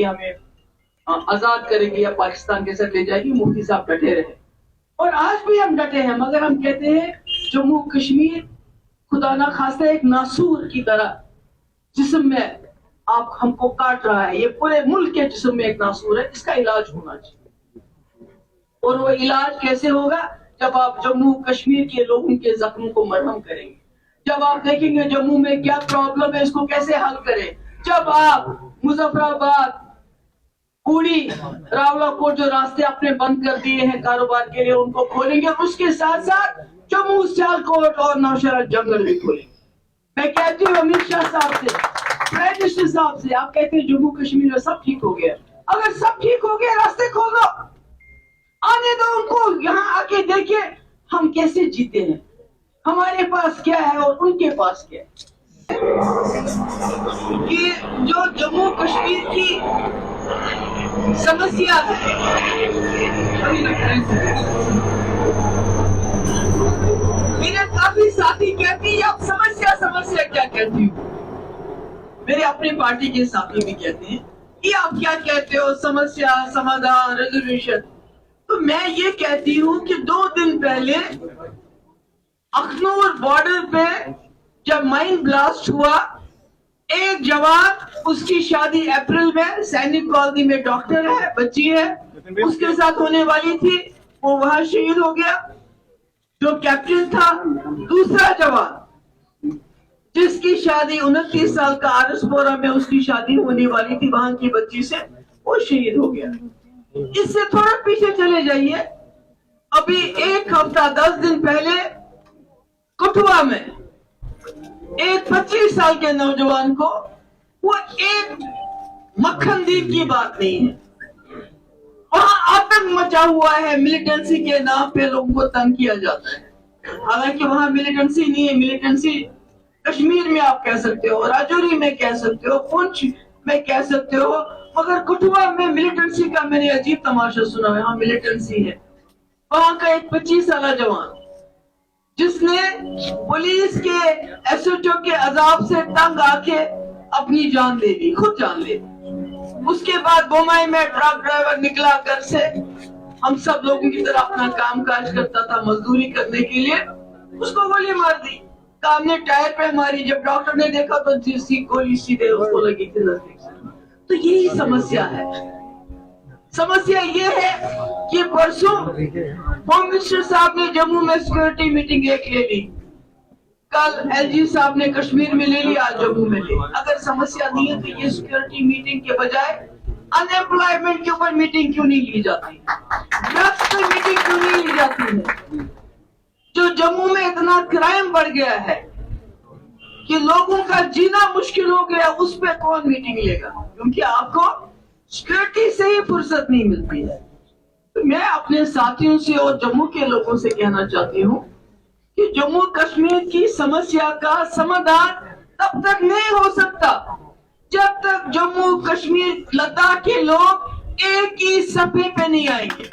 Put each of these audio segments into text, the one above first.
کہ ہمیں آزاد کریں گے یا پاکستان کے ساتھ لے جائے گی. مفتی صاحب ڈٹے رہے اور آج بھی ہم ڈٹے ہیں. مگر ہم کہتے ہیں جموں کشمیر خدا نہ خواستہ ایک ناسور کی طرح جسم میں آپ ہم کو کاٹ رہا ہے. یہ پورے ملک کے جسم میں ایک ناسور ہے, اس کا علاج ہونا چاہیے. اور وہ علاج کیسے ہوگا؟ جب آپ جموں کشمیر کے لوگوں کے زخموں کو مرہم کریں گے, جب آپ دیکھیں گے جموں میں کیا پرابلم ہے, اس کو کیسے حل کریں. جب آپ مظفر آباد, پوری, راولاکوٹ جو راستے آپ نے بند کر دیے ہیں کاروبار کے لیے ان کو کھولیں گے, اس کے ساتھ ساتھ جموں, سیالکوٹ اور نوشہرہ جنگل بھی کھولیں گے. میں کہتی ہوں امت شاہ صاحب سے, پرائم منسٹر صاحب سے, آپ کہتے ہیں جموں کشمیر میں سب ٹھیک ہو گیا. اگر سب ٹھیک ہو گیا راستے کھولو, آنے دو ان کو, یہاں آ کے دیکھیں ہم کیسے جیتے ہیں, ہمارے پاس کیا ہے اور ان کے پاس کیا ہے. کہ جو جموں کشمیر کی سمسیا ہے, میرے کافی ساتھی کہتے ہیں آپ سمسیا کیا کہتی ہو. میرے اپنی پارٹی کے ساتھی بھی کہتے ہیں کہ آپ کیا کہتے ہو, سمسیا, سمادھان, ریزولوشن. تو میں یہ کہتی ہوں کہ 2 دن پہلے اخنور بارڈر پہ جب مائن بلاسٹ ہوا, ایک جوان, اس کی شادی اپریل میں سینک کالونی میں ڈاکٹر ہے, بچی ہے, اس کے ساتھ ہونے والی تھی, وہ وہاں شہید ہو گیا. جو کیپٹن تھا, دوسرا جوان جس کی شادی 29 سال کا آرس پورا میں اس کی شادی ہونے والی تھی وہاں کی بچی سے, وہ شہید ہو گیا. اس سے تھوڑا پیچھے چلے جائیے, ابھی 1 ہفتہ 10 دن پہلے کٹھوا میں ایک 25 سال کے نوجوان کو, وہ ایک مکھن دیپ کی بات نہیں ہے, وہاں آتنک مچا ہوا ہے, ملیٹنسی کے نام پہ لوگوں کو تنگ کیا جاتا ہے. حالانکہ وہاں ملیٹنسی نہیں ہے, ملیٹنسی کشمیر میں آپ کہہ سکتے ہو, راجوری میں کہہ سکتے ہو, پونچھ میں کہہ سکتے ہو, مگر کٹھوا میں ملیٹنسی کا میں نے عجیب تماشا سنا ہے. ہاں ملیٹنسی ہے. وہاں کا ایک 25 سالہ جوان جس نے پولیس کے ایس ایچ او کے عذاب سے تنگ آ کے اپنی جان لے لی, خود جان لے لی. اس کے بعد بومائی میں ٹرک ڈرائیور نکلا گھر سے, ہم سب لوگوں کی طرح اپنا کام کاج کرتا تھا مزدوری کرنے کے لیے, اس کو گولی مار دی. کام نے ٹائر پہ ماری, جب ڈاکٹر نے دیکھا تو گولی سیدھے اس کو لگی تھی نزدیک سے. تو یہی سمسیا ہے. سمسیا یہ ہے کہ پرسوں ہوم منسٹر صاحب نے جموں میں سیکورٹی میٹنگ ایک لے لی, کل ایل جی صاحب نے کشمیر میں لے لی, آج جموں میں لے. اگر سمسیا نہیں ہے تو یہ سیکورٹی میٹنگ کے بجائے ان ایمپلائمنٹ کے اوپر میٹنگ کیوں نہیں لی جاتی, ڈرگس پہ میٹنگ کیوں نہیں لی جاتی ہے. جو جموں میں اتنا کرائم بڑھ گیا ہے کہ لوگوں کا جینا مشکل ہو گیا, اس پہ کون میٹنگ لے گا, کیونکہ آپ کو سیکورٹی سے ہی فرصت نہیں ملتی ہے. تو میں اپنے ساتھیوں سے اور جموں کے لوگوں سے کہنا چاہتی ہوں کہ جموں کشمیر کی سمسیا کا سمادھان تب تک نہیں ہو سکتا جب تک جموں کشمیر لداخ کے لوگ ایک ہی صفحے پہ نہیں آئیں گے.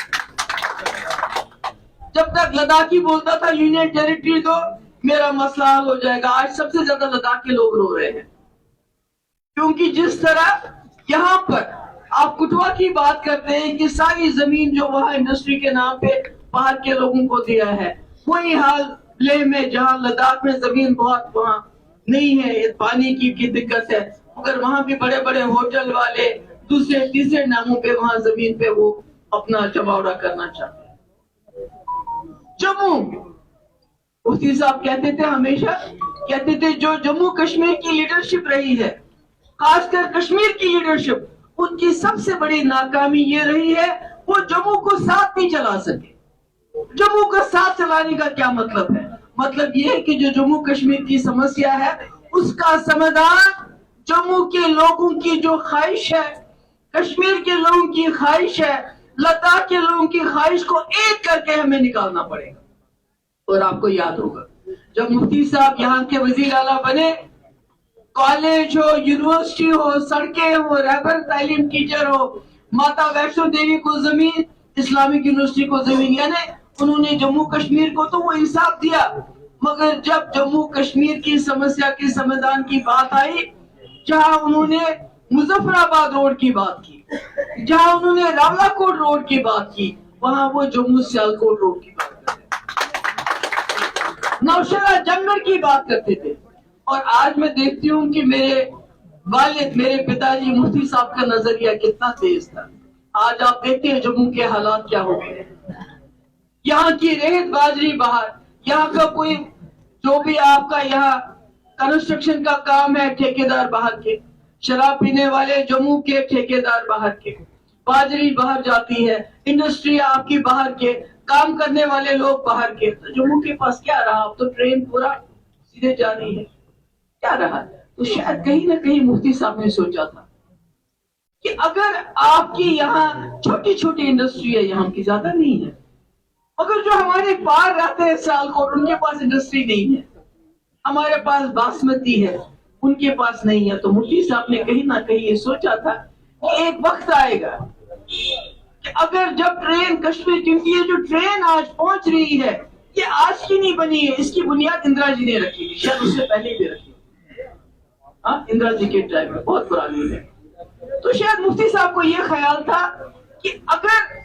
جب تک لداخی بولتا تھا یونین ٹیریٹری دو میرا مسئلہ حل ہو جائے گا, آج سب سے زیادہ لداخ کے لوگ رو رہے ہیں. کیونکہ جس طرح یہاں پر آپ کٹھوا کی بات کرتے ہیں کہ ساری زمین جو وہاں انڈسٹری کے نام پہ باہر کے لوگوں کو دیا ہے, وہی حال لیہ میں, جہاں لداخ میں زمین بہت وہاں نہیں ہے, پانی کی دقت ہے, مگر وہاں بھی بڑے بڑے ہوٹل والے دوسرے تیسرے ناموں پہ وہاں زمین پہ وہ اپنا جماوڑا کرنا چاہتے ہیں. جموں, مفتی صاحب کہتے تھے, ہمیشہ کہتے تھے جو جموں کشمیر کی لیڈرشپ رہی ہے, خاص کر کشمیر کی لیڈرشپ, ان کی سب سے بڑی ناکامی یہ رہی ہے وہ جموں کو ساتھ نہیں چلا سکے. جموں کو ساتھ چلانے کا کیا مطلب ہے؟ مطلب یہ ہے کہ جو جموں کشمیر کی سمسیا ہے اس کا سمادھان جموں کے لوگوں کی جو خواہش ہے, کشمیر کے لوگوں کی خواہش ہے, لداخ کے لوگوں کی خواہش کو ایک کر کے ہمیں نکالنا پڑے گا. اور آپ کو یاد ہوگا جب مفتی صاحب یہاں کے وزیر اعلیٰ بنے, کالج ہو, یونیورسٹی ہو, سڑکیں ہو, رہبر تعلیم ٹیچر ہو, ماتا ویشنو دیوی کو زمین, اسلامک یونیورسٹی کو زمین, یعنی انہوں نے جموں کشمیر کو تو وہ انصاف دیا. مگر جب جموں کشمیر کی سمسیا کے سمادھان کی بات آئی, جہاں انہوں نے मुजफ्फराबाद रोड की बात की, जहां उन्होंने रावलाकोट रोड की बात की, वहां वो जम्मू सियालकोट रोड की बात करते थे, नौशेरा जंगल की बात करते थे। और आज मैं देखती हूँ कि मेरे वालिद, मेरे पिताजी मुफ्ती साहब का नजरिया कितना तेज था। आज आप देखते हैं जम्मू के हालात क्या हो गए, यहाँ की रेत बाजरी बाहर, यहाँ का कोई जो भी आपका यहाँ कंस्ट्रक्शन का काम है ठेकेदार बाहर के, शराब पीने वाले जम्मू के ठेकेदार बाहर के, बाजरी बाहर जाती है, इंडस्ट्री आपकी बाहर के, काम करने वाले लोग बाहर के। तो जम्मू के पास क्या रहा? अब तो ट्रेन पूरा सीधे जा रही है, क्या रहा? तो शायद कहीं ना कहीं मुफ्ती साहब ने सोचा था कि अगर आपकी यहाँ छोटी छोटी इंडस्ट्री है, यहाँ की ज्यादा नहीं है, मगर जो हमारे पार रहते हैं सियालकोट, उनके पास इंडस्ट्री नहीं है, हमारे पास बासमती है, उनके पास नहीं है। तो मुफ्ती साहब ने कहीं ना कहीं ये सोचा था कि एक वक्त आएगा कि अगर जब ट्रेन कश्मीर, क्योंकि ये जो ट्रेन आज पहुंच रही है ये आज की नहीं बनी है, इसकी बुनियाद इंदिरा जी ने रखी थी, शायद उससे पहले भी रखी, हाँ, इंदिरा जी के टाइम में, बहुत पुरानी है। तो शायद मुफ्ती साहब को ये ख्याल था कि अगर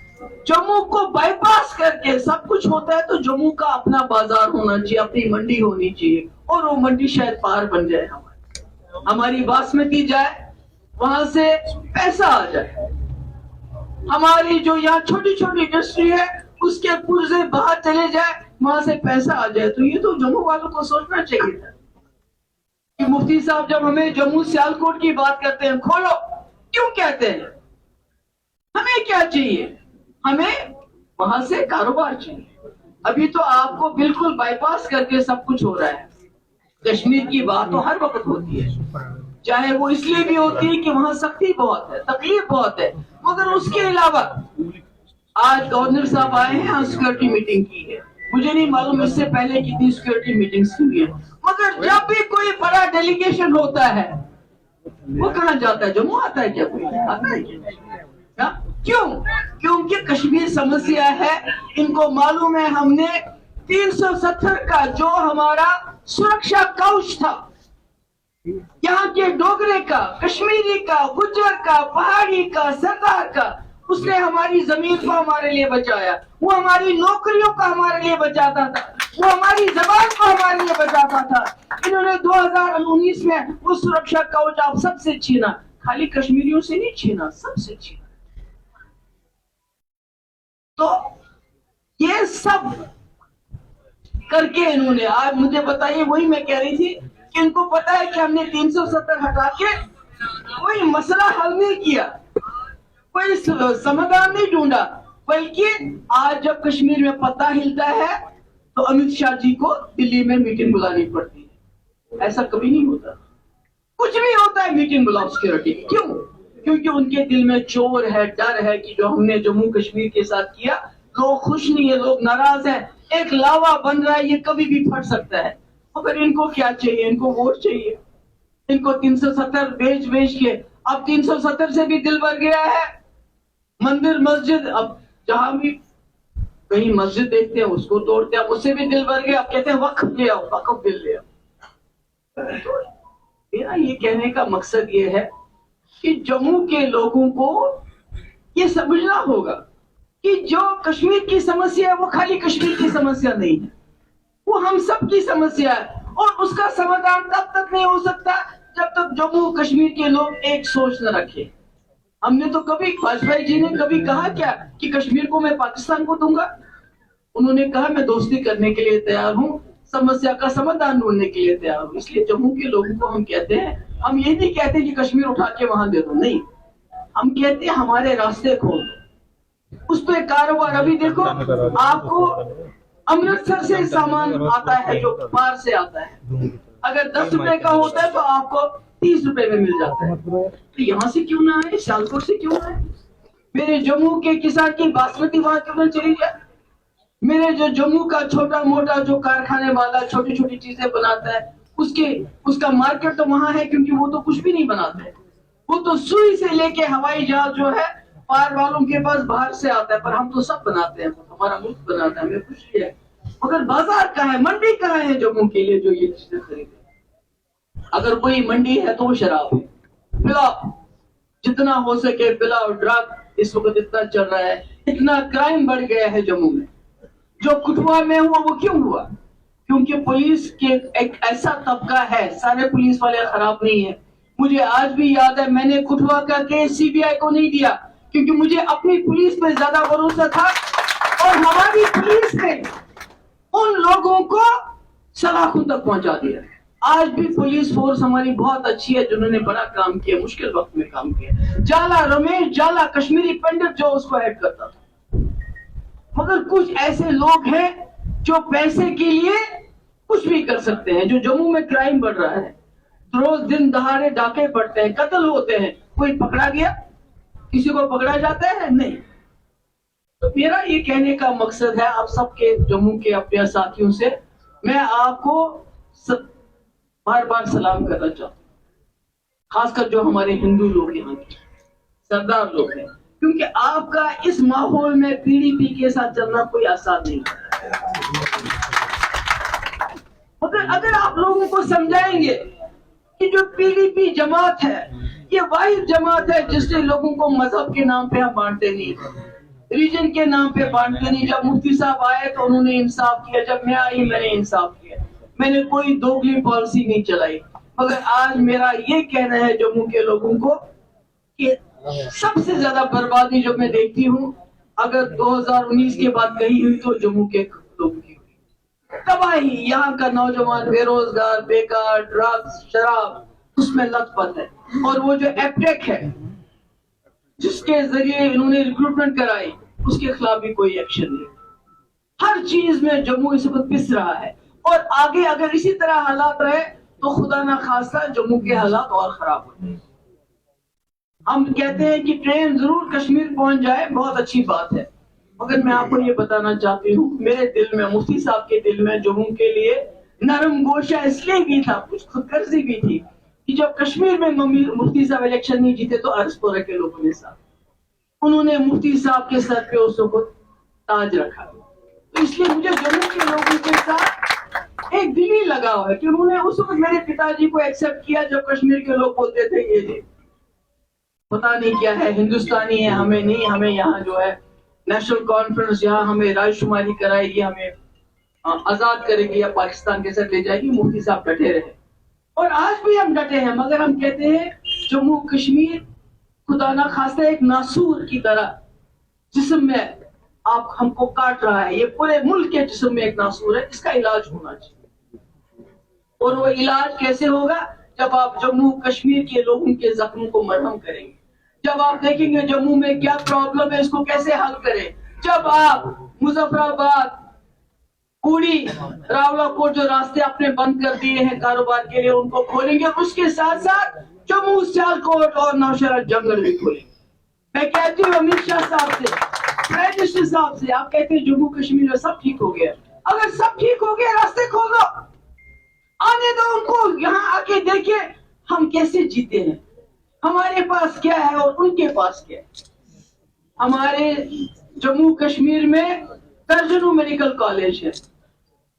जम्मू को बाईपास करके सब कुछ होता है तो जम्मू का अपना बाजार होना चाहिए, अपनी मंडी होनी चाहिए, और वो मंडी शायद पार बन जाए, हमारी बासमती जाए, वहां से पैसा आ जाए, हमारी जो यहाँ छोटी छोटी इंडस्ट्री है उसके पुर्जे बाहर चले जाए, वहां से पैसा आ जाए। तो ये तो जम्मू वालों को सोचना चाहिए था कि मुफ्ती साहब जब हमें जम्मू सियालकोट की बात करते हैं, खोलो, क्यों कहते हैं? हमें क्या चाहिए? हमें वहां से कारोबार चाहिए। अभी तो आपको बिल्कुल बाईपास करके सब कुछ हो रहा है। कश्मीर की बात तो हर वक्त होती है, चाहे वो इसलिए भी होती है कि वहां सख्ती बहुत है, तकलीफ बहुत है, मगर उसके अलावा आज गवर्नर साहब आए हैं, यहाँ सिक्योरिटी मीटिंग की है, मुझे नहीं मालूम इससे पहले कितनी सिक्योरिटी मीटिंग्स हुई है, मगर जब भी कोई बड़ा डेलीगेशन होता है वो कहाँ जाता है? जम्मू आता है क्या? कोई आता है क्या? क्यों? क्योंकि कश्मीर समस्या है, इनको मालूम है हमने 370 का जो हमारा सुरक्षा कवच था, यहाँ के डोगरे का, कश्मीरी का, गुज्जर का, पहाड़ी का, सरदार का, उसने हमारी जमीन को हमारे लिए बचाया, वो हमारी नौकरियों का हमारे लिए बचाता था, वो हमारी जबान को हमारे लिए बचाता था। इन्होंने 2019 में वो सुरक्षा कवच आप सबसे छीना, खाली कश्मीरियों से नहीं छीना, सबसे छीना। तो ये सब करके इन्होंने, आज मुझे बताइए, वही मैं कह रही थी कि इनको पता है कि हमने 370 हटा के कोई मसला हल नहीं किया, कोई समाधान नहीं ढूंढा, बल्कि आज जब कश्मीर में पता हिलता है तो अमित शाह जी को दिल्ली में मीटिंग बुलानी पड़ती है। ऐसा कभी नहीं होता, कुछ भी होता है मीटिंग बुलाओ सिक्योरिटी। क्यों? क्योंकि उनके दिल में चोर है, डर है कि जो हमने जम्मू कश्मीर के साथ किया, लोग खुश नहीं है, लोग नाराज हैं, एक लावा बन रहा है, ये कभी भी फट सकता है। मगर इनको क्या चाहिए? इनको वोट चाहिए। इनको 370 बेच के, अब 370 से भी दिल भर गया है। मंदिर मस्जिद, अब जहां भी कहीं मस्जिद देखते हैं उसको तोड़ते हैं, उससे भी दिल भर गया। अब कहते हैं वक्फ ले आओ, वक्फ बिल ले आओ। तो मेरा ये कहने का मकसद ये है कि जम्मू के लोगों को ये समझना होगा कि जो कश्मीर की समस्या है वो खाली कश्मीर की समस्या नहीं है, वो हम सब की समस्या है, और उसका समाधान तब तक नहीं हो सकता जब तक जम्मू कश्मीर के लोग एक सोच न रखें। हमने तो कभी, वाजपेयी जी ने कभी कहा क्या कि कश्मीर को मैं पाकिस्तान को दूंगा? उन्होंने कहा मैं दोस्ती करने के लिए तैयार हूं, समस्या का समाधान ढूंढने के लिए तैयार हूं। इसलिए जम्मू के लोगों को हम कहते हैं, हम ये नहीं कहते कि कश्मीर उठा के वहां दे दो, नहीं, हम कहते हैं हमारे रास्ते खोल दो, उस पर कारोबार। अभी देखो, आपको अमृतसर से सामान आता है जो बाहर से आता है, अगर 10 रुपए का होता है तो आपको 30 रुपए में मिल जाता है। तो यहाँ से क्यों ना आए, सियालकोट से क्यों आए? मेरे जम्मू के किसान की बासमती वहां क्यों ना चली जाए? मेरे जो जम्मू का छोटा मोटा जो कारखाने वाला छोटी छोटी चीजें बनाता है, उसका मार्केट तो वहां है, क्योंकि वो तो कुछ भी नहीं बनाते, वो तो सुई से लेके हवाई जहाज जो है पार वालों के पास बाहर से आता है, पर हम तो सब बनाते हैं, हमारा मुल्क बनाता है, हमें खुशी है। मगर बाजार कहाँ है, मंडी कहाँ है जम्मू के लिए जो ये चीजें खरीदे? अगर कोई मंडी है तो वो शराब है। फिलहाल जितना हो सके पिला और ड्रग इस वक्त इतना चल रहा है, इतना क्राइम बढ़ गया है जम्मू में। जो कठुआ में हुआ वो क्यों हुआ? क्योंकि पुलिस के एक ऐसा तबका है, सारे पुलिस वाले खराब नहीं है। मुझे आज भी याद है, मैंने कठुआ का केस सीबीआई को नहीं दिया क्योंकि मुझे अपनी पुलिस पे ज्यादा भरोसा था, और हमारी पुलिस ने उन लोगों को सलाखों तक पहुंचा दिया। आज भी पुलिस फोर्स हमारी बहुत अच्छी है, जिन्होंने बड़ा काम किया, मुश्किल वक्त में काम किया। जाला, रमेश जाला, कश्मीरी पंडित जो उसको हेड करता था। मगर कुछ ऐसे लोग हैं जो पैसे के लिए कुछ भी कर सकते हैं। जो जम्मू में क्राइम बढ़ रहा है, रोज दिन दहाड़े डाके पड़ते हैं, कत्ल होते हैं, कोई पकड़ा गया? किसी को पकड़ा जाता है? नहीं। तो मेरा ये कहने का मकसद है आप सबके, जम्मू के अपने साथियों से, मैं आपको बार बार सलाम करना चाहता हूँ, खासकर जो हमारे हिंदू लोग यहाँ के सरदार लोग हैं, क्योंकि आपका इस माहौल में पीडीपी के साथ चलना कोई आसान नहीं है। मगर अगर आप लोगों को समझाएंगे कि जो पीडीपी जमात है ये वाहिद जमात है जिसने लोगों को मजहब के नाम पे हम बांटते नहीं, रीजन के नाम पे बांटते नहीं। जब मुफ्ती साहब आए तो उन्होंने इंसाफ किया, जब मैं आई मैंने इंसाफ किया, मैंने कोई दोगली पॉलिसी नहीं चलाई। मगर आज मेरा ये कहना है जम्मू के लोगों को कि सबसे ज्यादा बर्बादी जो मैं देखती हूँ, अगर 2019 के बाद कही हुई तो जम्मू के लोगों की हुई तबाही। यहाँ का नौजवान बेरोजगार, बेकार, ड्रग्स, शराब, उसमें लथपथ है। और वो जो एपटेक है जिसके जरिए इन्होंने रिक्रूटमेंट कराई, उसके खिलाफ भी कोई एक्शन नहीं। हर चीज में जम्मू इस वक्त पिस रहा है, और आगे अगर इसी तरह हालात रहे तो खुदा ना खास्ता जम्मू के हालात और खराब हो जाए। हम कहते हैं कि ट्रेन जरूर कश्मीर पहुंच जाए, बहुत अच्छी बात है, मगर मैं आपको ये बताना चाहती हूँ, मेरे दिल में, मुफ्ती साहब के दिल में जम्मू के लिए नरम गोशा इसलिए भी था, कुछ खुदगर्जी भी थी कि जब कश्मीर में मुफ्ती साहब इलेक्शन नहीं जीते तो अरसपोरा के लोगों ने साथ, उन्होंने मुफ्ती साहब के सर पे उस वक्त ताज रखा। तो इसलिए मुझे जम्मू के लोगों के साथ एक दिली लगाव है कि उन्होंने उस वक्त मेरे पिताजी को एक्सेप्ट किया जब कश्मीर के लोग बोलते थे ये पता नहीं क्या है, हिंदुस्तानी है, हमें नहीं, हमें यहाँ जो है नेशनल कॉन्फ्रेंस, यहाँ हमें रायशुमारी कराएगी, हमें आजाद करेगी या पाकिस्तान के साथ ले जाएगी। मुफ्ती साहब डटे रहे और आज भी हम डटे हैं। मगर हम कहते हैं जम्मू कश्मीर खुदा ना खास्ता एक नासूर की तरह जिस्म में आप हमको काट रहा है, ये पूरे मुल्क के जिस्म में एक नासूर है, इसका इलाज होना चाहिए। और वो इलाज कैसे होगा? जब आप जम्मू कश्मीर के लोगों के जख्मों को मरहम करेंगे, जब आप देखेंगे जम्मू में क्या प्रॉब्लम है, इसको कैसे हल करें, जब आप मुजफ्फराबाद, उड़ी, रावलाकोट जो रास्ते आपने बंद कर दिए हैं कारोबार के लिए उनको खोलेंगे, उसके साथ साथ जम्मू, सियालकोट और नौशहरा जंगल भी खोलेंगे। मैं कहती हूँ अमित शाह साहब से, प्राइम मिनिस्टर साहब से, आप कहते हैं जम्मू कश्मीर में सब ठीक हो गया, अगर सब ठीक हो गया रास्ते खोल दो, आने दो उनको, यहाँ आके देखिए हम कैसे जीते हैं, हमारे पास क्या है और उनके पास क्या है। हमारे जम्मू कश्मीर में दर्जनों मेडिकल कॉलेज है,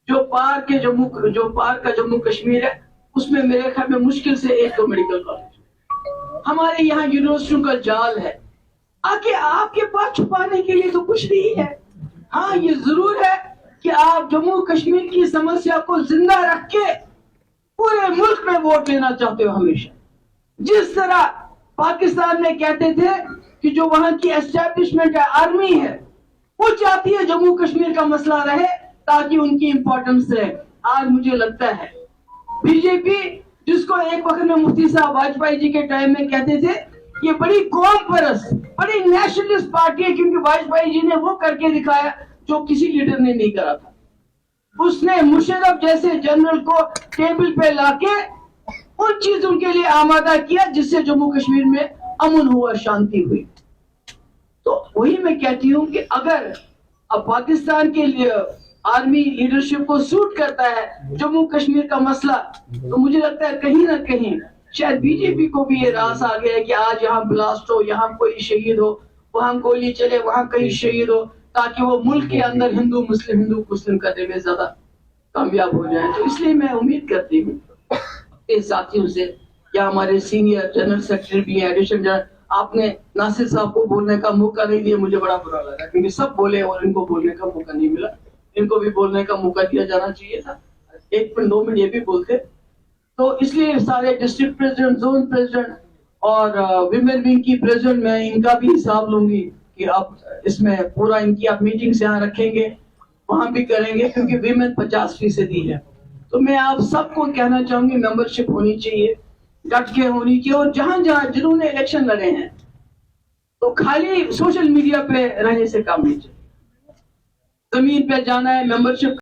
जो पार का जम्मू कश्मीर है उसमें मेरे ख्याल में मुश्किल से 1-2 मेडिकल कॉलेज। हमारे यहाँ यूनिवर्सिटियों का जाल है, आके आपके पास छुपाने के लिए तो कुछ नहीं है। हाँ, ये जरूर है कि आप जम्मू कश्मीर की समस्या को जिंदा रख के पूरे मुल्क में वोट लेना चाहते हो। हमेशा जिस तरह पाकिस्तान में कहते थे कि जो वहां की एस्टेब्लिशमेंट है, आर्मी है, वो चाहती है जम्मू कश्मीर का मसला रहे ताकि उनकी इंपॉर्टेंस रहे। आज मुझे लगता है बीजेपी, जिसको एक वक्त में मुफ्ती साहब वाजपेयी जी के टाइम में कहते थे ये बड़ी कौम परस्त, बड़ी नेशनलिस्ट पार्टी है, क्योंकि वाजपेयी जी ने वो करके दिखाया जो किसी लीडर ने नहीं करा था। उसने मुशर्रफ जैसे जनरल को टेबल पे लाके उन चीजों के लिए आमादा किया जिससे जम्मू कश्मीर में अमन हुआ, शांति हुई। तो वही मैं कहती हूँ कि अगर अब पाकिस्तान के लिए आर्मी लीडरशिप को सूट करता है जम्मू कश्मीर का मसला, तो मुझे लगता है कहीं ना कहीं शायद बीजेपी को भी ये रास आ गया है कि आज यहाँ ब्लास्ट हो, यहाँ कोई शहीद हो, वहां गोली चले, वहां कहीं शहीद हो, ताकि वो मुल्क के अंदर हिंदू मुस्लिम करने में ज्यादा कामयाब हो जाए। तो इसलिए मैं उम्मीद करती हूँ अपने साथियों से, या हमारे सीनियर जनरल सेक्रेटरी भी हैं, एडिशनल जनरल, آپ نے ناصر صاحب کو بولنے کا موقع نہیں دیا, مجھے بڑا برا لگا, کیونکہ سب بولے اور ان کو بولنے کا موقع نہیں ملا. ان کو بھی بولنے کا موقع دیا جانا چاہیے تھا, 1 منٹ 2 منٹ یہ بھی بولتے. تو اس لیے سارے ڈسٹرکٹ پریزیڈنٹ, زون پریزیڈنٹ اور ویمن ونگ کی پریزیڈنٹ, میں ان کا بھی حساب لوں گی کہ آپ اس میں پورا ان کی آپ میٹنگز یہاں رکھیں گے, وہاں بھی کریں گے, کیونکہ ویمن 50% ہے. تو میں آپ سب کو کہنا چاہوں گی ممبرشپ ہونی چاہیے, ڈٹ کے ہونی چاہیے, اور جہاں جہاں جنہوں نے الیکشن لڑے ہیں تو خالی سوشل میڈیا پہ رہنے سے کام نہیں چاہیے, زمین پہ جانا ہے, ممبرشپ